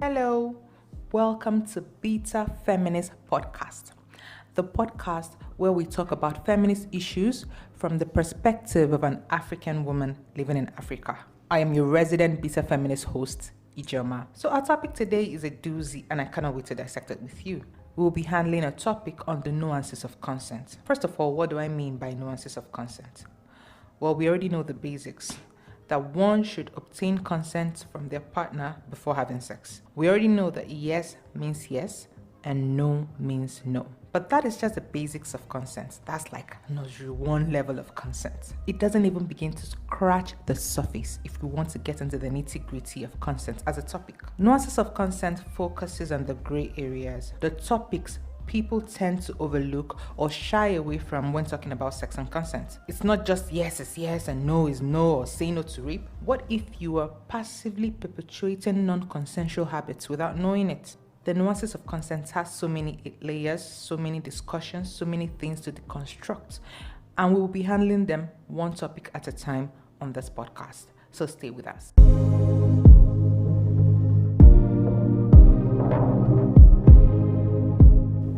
Hello, welcome to Beta Feminist Podcast, the podcast where we talk about feminist issues from the perspective of an African woman living in Africa. I am your resident Beta Feminist host, Ijoma. So our topic today is a doozy and I cannot wait to dissect it with you. We will be handling a topic on the nuances of consent. First of all, what do I mean by nuances of consent? Well, we already know the basics, that one should obtain consent from their partner before having sex. We already know that yes means yes and no means no. But that is just the basics of consent. That's like nursery 1 level of consent. It doesn't even begin to scratch the surface if we want to get into the nitty-gritty of consent as a topic. Nuances of consent focuses on the gray areas, the topics people tend to overlook or shy away from when talking about sex and consent. It's not just yes is yes and no is no, or say no to rape. What if you are passively perpetuating non-consensual habits without knowing it? The nuances of consent has so many layers, so many discussions, so many things to deconstruct, and we will be handling them one topic at a time on this podcast. So stay with us.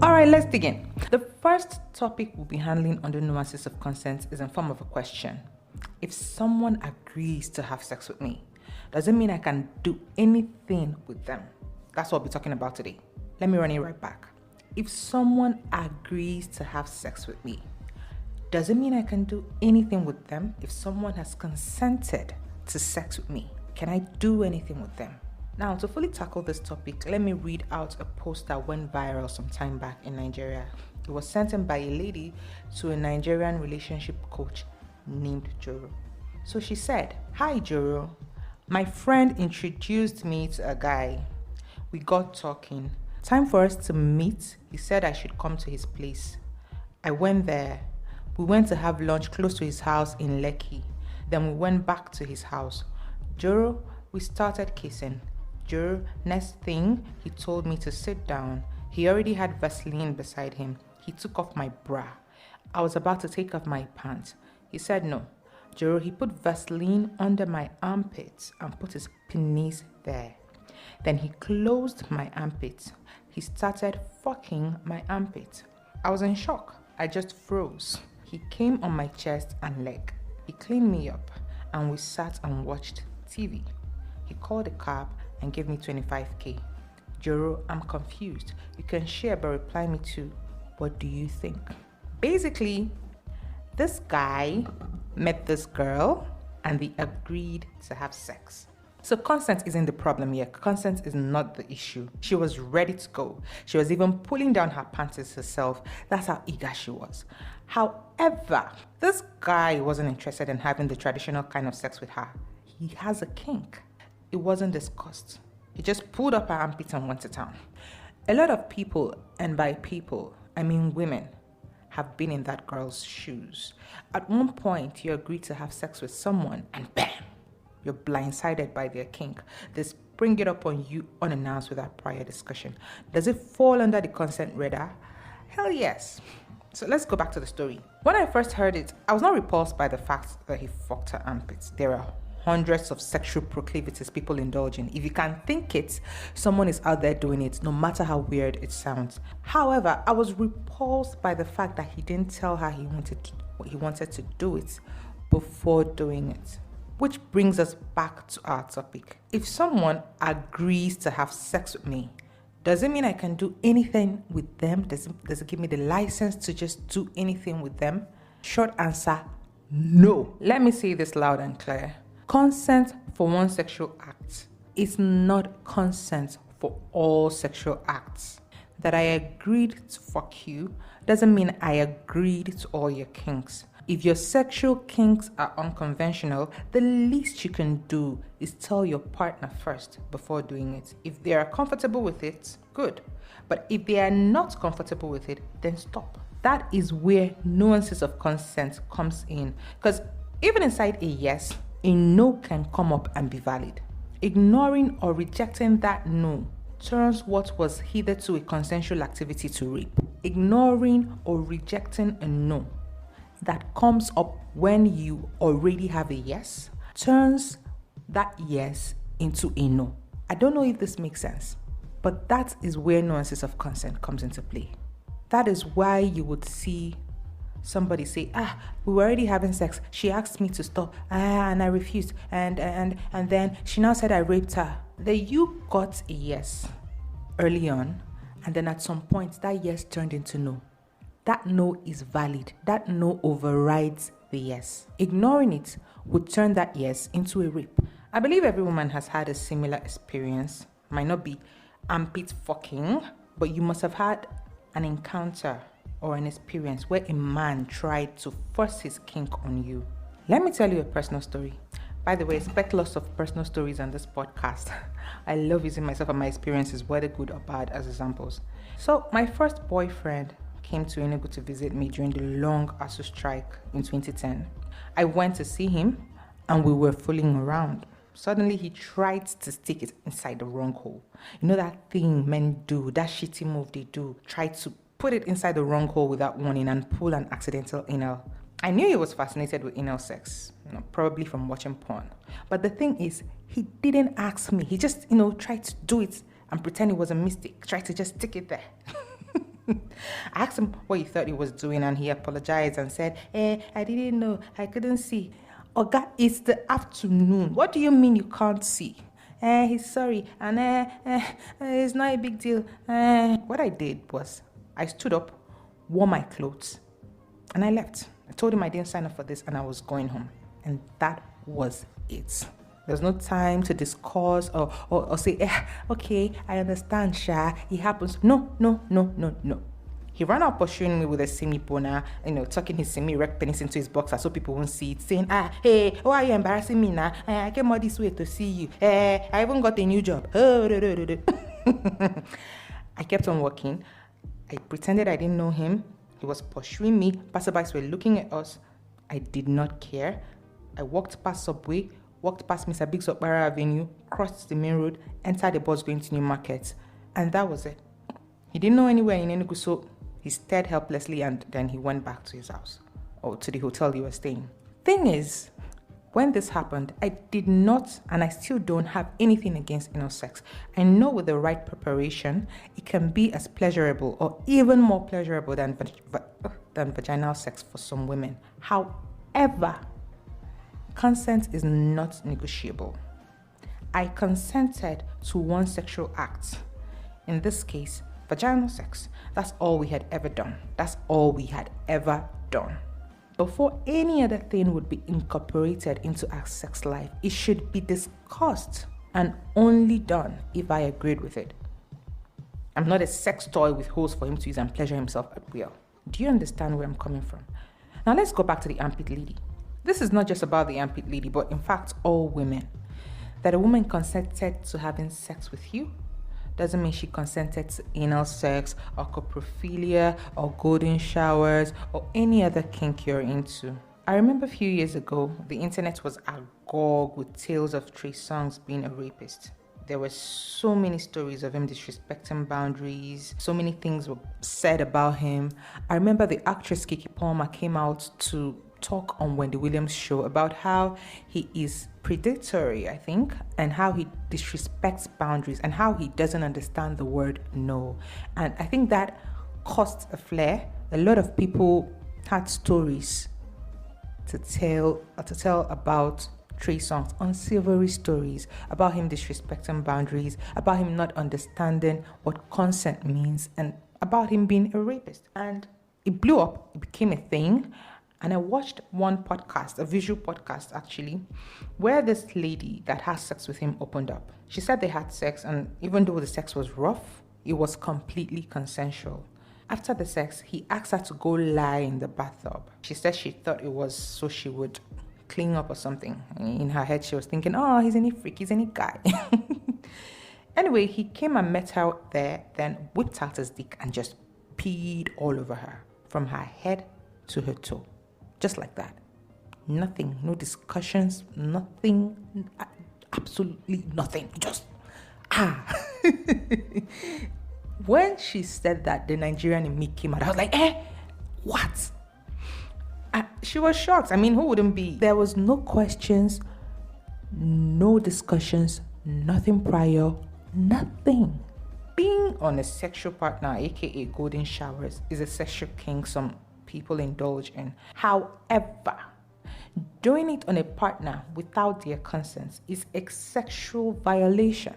All right, let's dig in. The first topic we'll be handling on the nuances of consent is in form of a question. If someone agrees to have sex with me, does it mean I can do anything with them? That's what we'll be talking about today. Let me run it right back. If someone agrees to have sex with me, does it mean I can do anything with them? If someone has consented to sex with me, can I do anything with them? Now, to fully tackle this topic, let me read out a post that went viral some time back in Nigeria. It was sent in by a lady to a Nigerian relationship coach named Joro. So she said, "Hi Joro, my friend introduced me to a guy. We got talking. Time for us to meet. He said I should come to his place. I went there. We went to have lunch close to his house in Lekki. Then we went back to his house. Joro, we started kissing. Joro, next thing, he told me to sit down. He already had Vaseline beside him. He took off my bra. I was about to take off my pants. He said no. Joro, he put Vaseline under my armpits and put his penis there. Then he closed my armpit. He started fucking my armpit. I was in shock. I just froze. He came on my chest and leg. He cleaned me up and we sat and watched TV. He called a cab and gave me 25k. Joro, I'm confused. You can share but reply me to, what do you think?" Basically, this guy met this girl and they agreed to have sex. So consent isn't the problem here. Consent is not the issue. She was ready to go. She was even pulling down her panties herself. That's how eager she was. However, this guy wasn't interested in having the traditional kind of sex with her. He has a kink. It wasn't discussed. He just pulled up her armpits and went to town. A lot of people, and by people, I mean women, have been in that girl's shoes. At one point, you agreed to have sex with someone and bam! You're blindsided by their kink. They spring it up on you unannounced without prior discussion. Does it fall under the consent radar? Hell yes. So let's go back to the story. When I first heard it, I was not repulsed by the fact that he fucked her armpits. There are hundreds of sexual proclivities people indulge in. If you can think it, someone is out there doing it, no matter how weird it sounds. However, I was repulsed by the fact that he didn't tell her he wanted to do it before doing it. Which brings us back to our topic. If someone agrees to have sex with me, does it mean I can do anything with them? Does it give me the license to just do anything with them? Short answer, no. Let me say this loud and clear. Consent for one sexual act is not consent for all sexual acts. That I agreed to fuck you doesn't mean I agreed to all your kinks. If your sexual kinks are unconventional, the least you can do is tell your partner first before doing it. If they are comfortable with it, good. But if they are not comfortable with it, then stop. That is where nuances of consent comes in. Because even inside a yes, a no can come up and be valid. Ignoring or rejecting that no turns what was hitherto a consensual activity to rape. Ignoring or rejecting a no that comes up when you already have a yes turns that yes into a no. I don't know if this makes sense, but that is where nuances of consent comes into play. That is why you would see somebody say, we were already having sex. She asked me to stop, and I refused. And then she now said I raped her. Then you got a yes early on, and then at some point, that yes turned into no. That no is valid. That no overrides the yes. Ignoring it would turn that yes into a rape. I believe every woman has had a similar experience. Might not be armpit fucking, but you must have had an encounter or an experience where a man tried to force his kink on you. Let me tell you a personal story. By the way, expect lots of personal stories on this podcast. I love using myself and my experiences, whether good or bad, as examples. So my first boyfriend came to Enugu to visit me during the long ASU strike in 2010. I went to see him and we were fooling around. Suddenly he tried to stick it inside the wrong hole. You know that thing men do, that shitty move they do, try to put it inside the wrong hole without warning and pull an accidental anal. I knew he was fascinated with anal sex, probably from watching porn. But the thing is, he didn't ask me. He just, tried to do it and pretend it was a mistake, tried to just stick it there. I asked him what he thought he was doing and he apologized and said, I didn't know, I couldn't see. Oga, it's the afternoon. What do you mean you can't see? He's sorry, and it's not a big deal. What I did was, I stood up, wore my clothes, and I left. I told him I didn't sign up for this and I was going home. And that was it. There's no time to discuss or say, okay, I understand, Sha. It happens. No. He ran out pursuing me with a semi-boner, tucking his semi-erect penis into his boxer so people won't see it, saying, hey, why are you embarrassing me now? I came all this way to see you. I even got a new job. I kept on walking. I pretended I didn't know him. He was pursuing me. Passerbys were looking at us. I did not care. I walked past Subway, walked past Mr. Biggs Okpara Avenue, crossed the main road, entered the bus going to New Market. And that was it. He didn't know anywhere in Enugu, so he stared helplessly and then he went back to his house or to the hotel he was staying. Thing is, when this happened, I did not and I still don't have anything against anal sex. I know with the right preparation, it can be as pleasurable or even more pleasurable than vaginal sex for some women. However, consent is not negotiable. I consented to one sexual act. In this case, vaginal sex. That's all we had ever done. That's all we had ever done. Before any other thing would be incorporated into our sex life, it should be discussed and only done if I agreed with it. I'm not a sex toy with holes for him to use and pleasure himself at will. Do you understand where I'm coming from? Now let's go back to the armpit lady. This is not just about the armpit lady, but in fact all women. That a woman consented to having sex with you doesn't mean she consented to anal sex or coprophilia or golden showers or any other kink you're into. I remember a few years ago, the internet was agog with tales of Trey Songz being a rapist. There were so many stories of him disrespecting boundaries. So many things were said about him. I remember the actress Kiki Palmer came out to talk on Wendy Williams' show about how he is predatory, I think, and how he disrespects boundaries and how he doesn't understand the word no. And I think that caused a flare. A lot of people had stories to tell about Trey Songz, unsavory stories about him disrespecting boundaries, about him not understanding what consent means, and about him being a rapist. And it blew up, it became a thing. And I watched one podcast, a visual podcast actually, where this lady that has sex with him opened up. She said they had sex, and even though the sex was rough, it was completely consensual. After the sex, he asked her to go lie in the bathtub. She said she thought it was so she would clean up or something. In her head, she was thinking, oh, he's any freak, he's any guy. Anyway, he came and met her there, then whipped out his dick and just peed all over her, from her head to her toe. Just like that. Nothing, no discussions, nothing, absolutely nothing. Just, When she said that, the Nigerian in me came out. I was like, what? She was shocked. I mean, who wouldn't be? There was no questions, no discussions, nothing prior, nothing. Being on a sexual partner, aka golden showers, is a sexual kink some people indulge in. However, doing it on a partner without their consent is a sexual violation.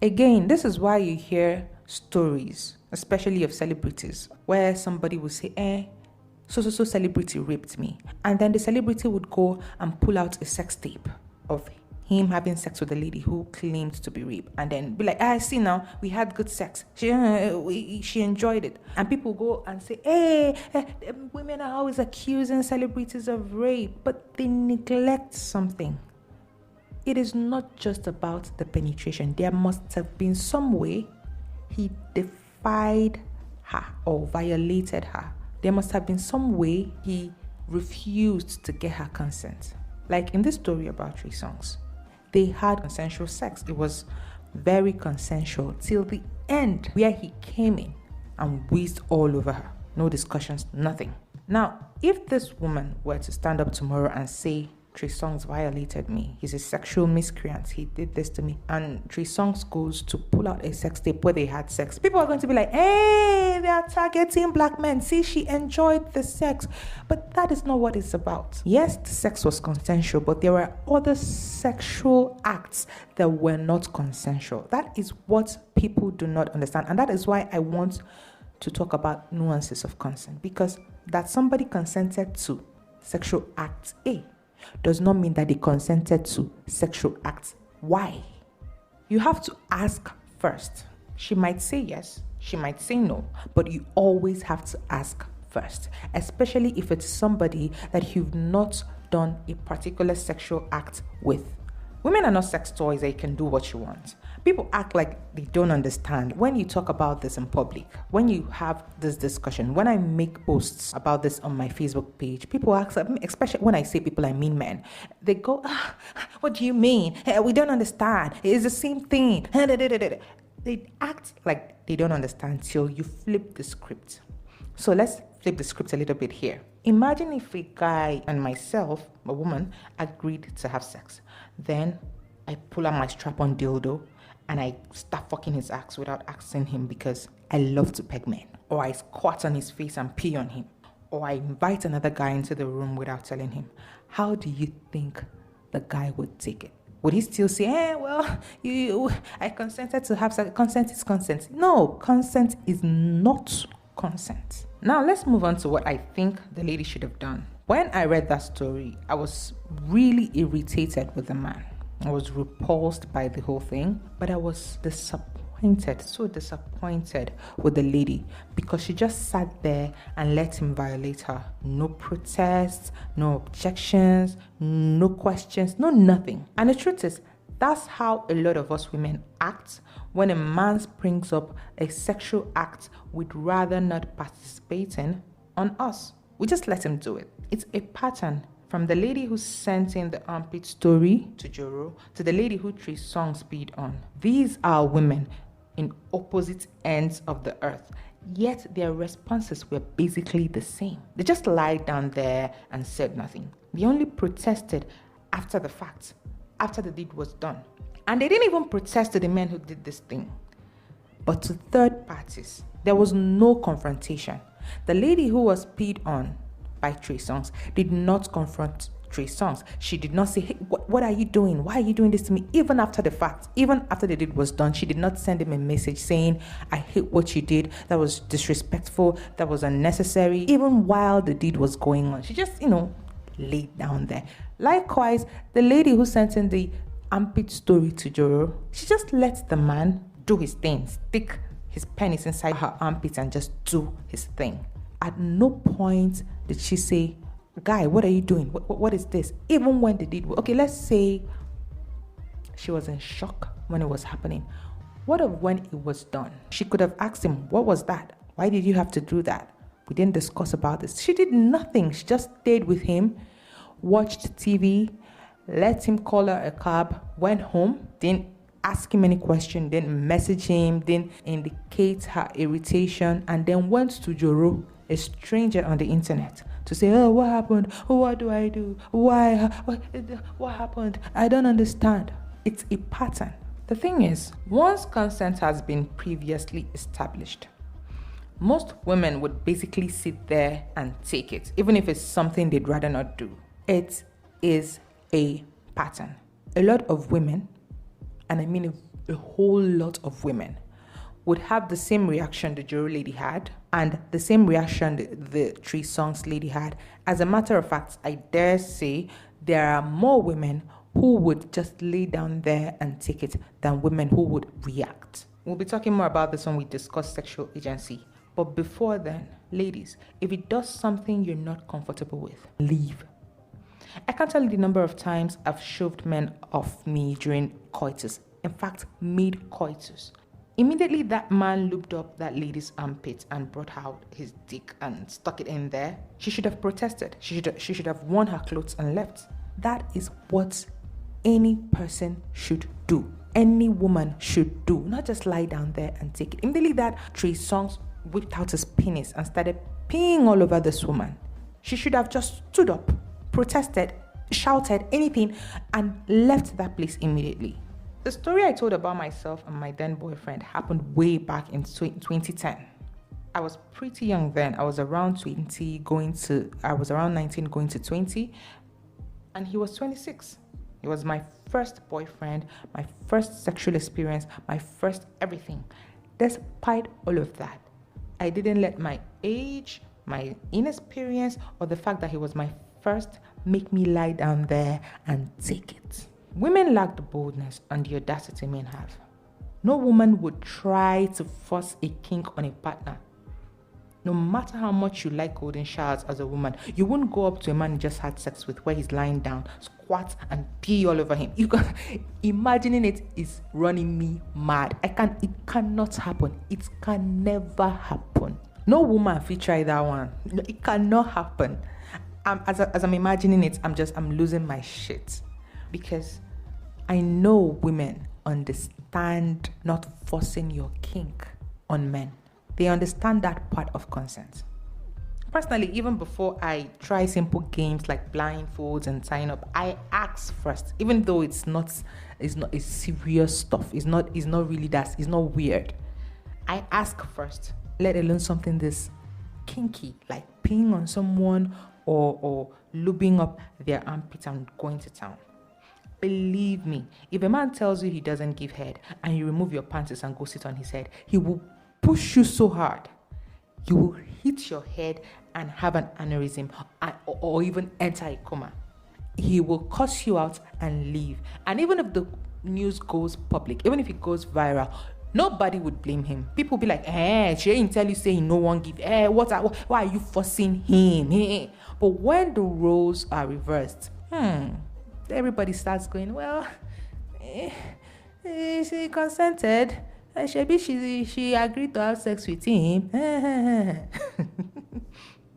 Again, this is why you hear stories, especially of celebrities, where somebody will say, so celebrity raped me. And then the celebrity would go and pull out a sex tape of him having sex with a lady who claimed to be raped, and then be like, I see now, we had good sex. She enjoyed it. And people go and say, women are always accusing celebrities of rape, but they neglect something. It is not just about the penetration. There must have been some way he defied her or violated her. There must have been some way he refused to get her consent. Like in this story about Trey Songz, they had consensual sex. It was very consensual till the end, where he came in and whizzed all over her. No discussions, nothing. Now, if this woman were to stand up tomorrow and say, Trey Songz violated me, he's a sexual miscreant, he did this to me, and Trey Songz goes to pull out a sex tape where they had sex, people are going to be like, hey, they are targeting black men. See, she enjoyed the sex. But that is not what it's about. Yes, the sex was consensual, but there were other sexual acts that were not consensual. That is what people do not understand. And that is why I want to talk about nuances of consent, because that somebody consented to sexual act A does not mean that they consented to sexual acts Y. You have to ask first. She might say yes, she might say no, but you always have to ask first, especially if it's somebody that you've not done a particular sexual act with. Women are not sex toys that you can do what you want. People act like they don't understand when you talk about this in public. When you have this discussion, when I make posts about this on my Facebook page, people ask, especially when I say people, I mean men, they go, what do you mean? We don't understand. It's the same thing. They act like they don't understand till you flip the script. So let's flip the script a little bit here. Imagine if a guy and myself, a woman, agreed to have sex. Then I pull out my strap-on dildo and I start fucking his ass without asking him because I love to peg men. Or I squat on his face and pee on him. Or I invite another guy into the room without telling him. How do you think the guy would take it? Would he still say, I consented to have sex. Consent is consent. No, consent is not consent. Now let's move on to what I think the lady should have done. When I read that story, I was really irritated with the man. I was repulsed by the whole thing, but I was so disappointed with the lady because she just sat there and let him violate her. No protests, no objections, no questions, no nothing. And the truth is, that's how a lot of us women act when a man brings up a sexual act we'd rather not participate in on us. We just let him do it. It's a pattern. From the lady who sent in the armpit story to Joro to the lady who Trey Songz peed on. These are women in opposite ends of the earth, yet their responses were basically the same. They just lied down there and said nothing. They only protested after the fact, after the deed was done. And they didn't even protest to the men who did this thing. But to third parties, there was no confrontation. The lady who was peed on by Trey Songz did not confront Trey Songz. She did not say, hey, what are you doing? Why are you doing this to me? Even after the fact, even after the deed was done, she did not send him a message saying, I hate what you did. That was disrespectful. That was unnecessary. Even while the deed was going on, she just, laid down there. Likewise, the lady who sent in the armpit story to Joro, she just let the man do his thing, stick his penis inside her armpit and just do his thing. At no point did she say, guy, what are you doing? What is this? Even when the deed, okay, let's say she was in shock when it was happening. What of when it was done? She could have asked him, what was that? Why did you have to do that? We didn't discuss about this. She did nothing. She just stayed with him, watched TV, let him call her a cab, went home, didn't ask him any question, didn't message him, didn't indicate her irritation, and then went to Joro, a stranger on the internet, to say, what happened? What do I do? Why? What happened? I don't understand. It's a pattern. The thing is, once consent has been previously established, most women would basically sit there and take it, even if it's something they'd rather not do. It is a pattern. A lot of women, and I mean a whole lot of women, would have the same reaction the Joro lady had and the same reaction the Three Songs lady had. As a matter of fact, I dare say there are more women who would just lay down there and take it than women who would react. We'll be talking more about this when we discuss sexual agency. But before then, ladies, if it does something you're not comfortable with, leave. I can't tell you the number of times I've shoved men off me during coitus. In fact, mid-coitus. Immediately that man looped up that lady's armpit and brought out his dick and stuck it in there. She should have protested. She should have worn her clothes and left. That is what any person should do. Any woman should do. Not just lie down there and take it. Immediately that Three Songs whipped out his penis and started peeing all over this woman. She should have just stood up, protested, shouted, anything, and left that place immediately. The story I told about myself and my then boyfriend happened way back in 2010. I was pretty young then. I was around 19 going to 20, and he was 26. He was my first boyfriend, my first sexual experience, my first everything. Despite all of that, I didn't let my age, my inexperience, or the fact that he was my first make me lie down there and take it. Women lack the boldness and the audacity men have. No woman would try to force a kink on a partner. No matter how much you like golden showers as a woman, you wouldn't go up to a man you just had sex with where he's lying down, squat and pee all over him. Imagining it is running me mad. It cannot happen. It can never happen. No woman will try that one. It cannot happen. As I'm imagining it, I'm losing my shit. Because I know women understand not forcing your kink on men. They understand that part of consent. Personally, even before I try simple games like blindfolds and tying up, I ask first, even though it's not serious stuff. It's not really that. It's not weird. I ask first, let alone something this kinky, like peeing on someone or lubing up their armpit and going to town. Believe me, if a man tells you he doesn't give head and you remove your panties and go sit on his head, he will push you so hard. You will hit your head and have an aneurysm or even enter a coma. He will cuss you out and leave. And even if the news goes public, even if it goes viral, nobody would blame him. People will be like, she ain't tell you saying no one give. Why are you forcing him? But when the roles are reversed, everybody starts going, well, she consented. She agreed to have sex with him.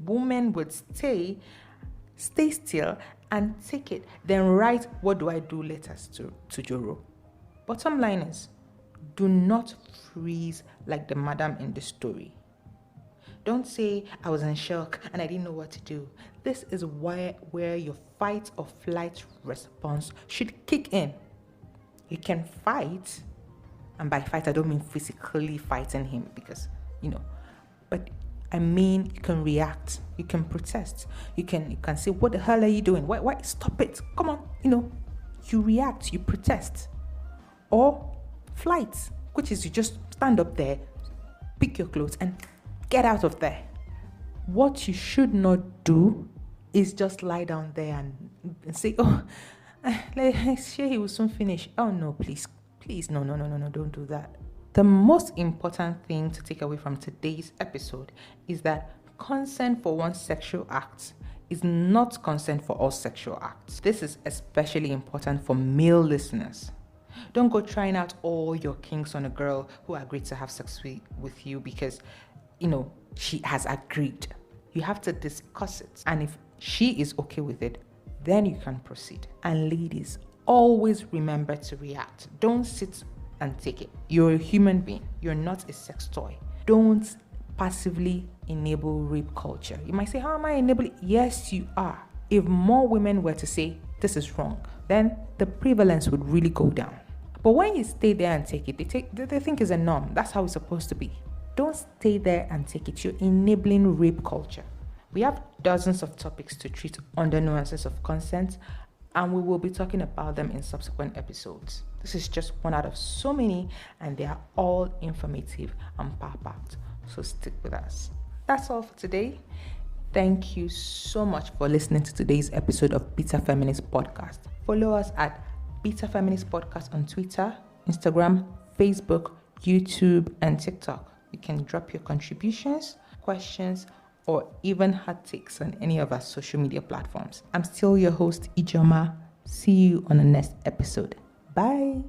Women would stay still and take it. Then write, what do I do letters to Joro. Bottom line is, do not freeze like the madam in the story. Don't say, I was in shock and I didn't know what to do. This is where your fight or flight response should kick in. You can fight, and by fight I don't mean physically fighting him because, but I mean you can react, you can protest, you can say, what the hell are you doing? Why stop it? Come on, you react, you protest. Or flight, which is you just stand up there, pick your clothes and get out of there. What you should not do is just lie down there and say, let's sure he will soon finish. Oh no, please, no, don't do that. The most important thing to take away from today's episode is that consent for one sexual act is not consent for all sexual acts. This is especially important for male listeners. Don't go trying out all your kinks on a girl who agreed to have sex with you because, she has agreed. You have to discuss it. And if she is okay with it, then you can proceed. And ladies, always remember to react. Don't sit and take it. You're a human being. You're not a sex toy. Don't passively enable rape culture. You might say, how am I enabling? Yes, you are. If more women were to say, this is wrong, then the prevalence would really go down. But when you stay there and take it, they think it's a norm. That's how it's supposed to be. Don't stay there and take it. You're enabling rape culture. We have dozens of topics to treat under Nuances of Consent, and we will be talking about them in subsequent episodes. This is just one out of so many, and they are all informative and power-packed. So stick with us. That's all for today. Thank you so much for listening to today's episode of Beta Feminist Podcast. Follow us at Beta Feminist Podcast on Twitter, Instagram, Facebook, YouTube, and TikTok. You can drop your contributions, questions, or even hot takes on any of our social media platforms. I'm still your host, Ijoma. See you on the next episode. Bye.